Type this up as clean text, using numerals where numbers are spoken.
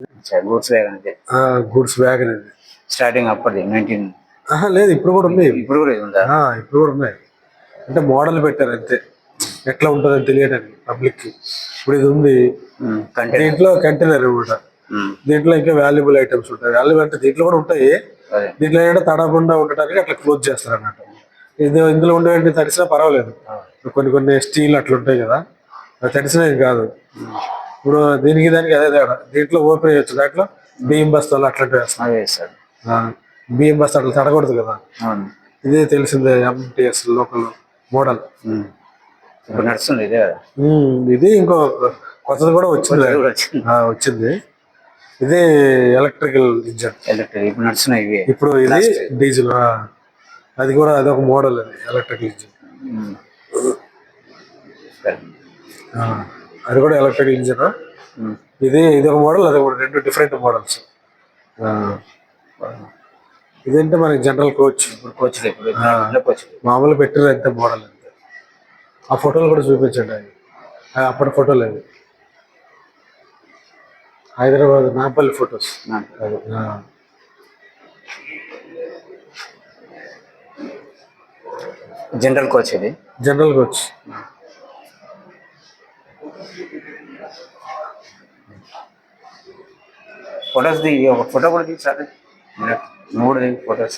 Goods wagon ఇది. Goods wagon ఇది. Starting అప్పటిది 19. లేదు ఇప్పుడు కూడా ఉంది. ఇప్పుడు కూడా ఇది ఉందా? ఇప్పుడు కూడా ఉన్నాయి. అంటే మోడల్ పెట్టారు అంతే, ఎట్లా ఉంటుందని తెలియడానికి పబ్లిక్ కి. ఇప్పుడు ఇది ఉంది, దీంట్లో కంటైనర్ కూడా. దీంట్లో ఇంకా వాల్యుబుల్ ఐటమ్స్ ఉంటాయి. వాల్యుబుల్ అంటే దీంట్లో కూడా ఉంటాయి. దీంట్లో ఏంటంటే తడకుండా ఉండటానికి అట్లా క్లోజ్ చేస్తారు అన్నట్టు. ఇందులో ఉండే తడిసినా పర్వాలేదు. కొన్ని స్టీల్ అట్లా ఉంటాయి కదా, అది తడిసినా ఏం కాదు. ఇప్పుడు దీనికి దానికి అదే తేడా. దీంట్లో ఓపెన్ చేయొచ్చు, దాంట్లో బియ్యం బస్తాలు అట్లాంటివి వేస్తాడు. బియ్యం బస్తా అట్లా తడకూడదు కదా. ఇదే తెలిసిందే, ఎంటీఎస్ లోకల్ మోడల్. ఇప్పుడు నడుస్తుంది ఇదే. ఇది ఇంకో కొత్తది కూడా వచ్చింది. ఇది ఎలక్ట్రికల్ ఇంజన్. ఇప్పుడు నడుస్తున్నాయి ఇవి. ఇప్పుడు ఇది డీజిల్. అది కూడా అదొక మోడల్, అది ఎలక్ట్రికల్ ఇంజన్. అది కూడా ఎలక్ట్రికల్ ఇంజన్. ఇది ఒక మోడల్, అది కూడా రెండు డిఫరెంట్ మోడల్స్. ఇదంటే మనకి జనరల్ కోచ్. మామూలు పెట్టారు అంతే, మోడల్ అంతే. ఆ ఫోటోలు కూడా చూపించండి, అవి అప్పటి ఫోటోలు. అవి Hyderabad Nampally photos. General coach ఇది. General coach. ఫొటోస్ ది ఒక ఫోటో కూడా తీసారు. 3 ఫొటోస్.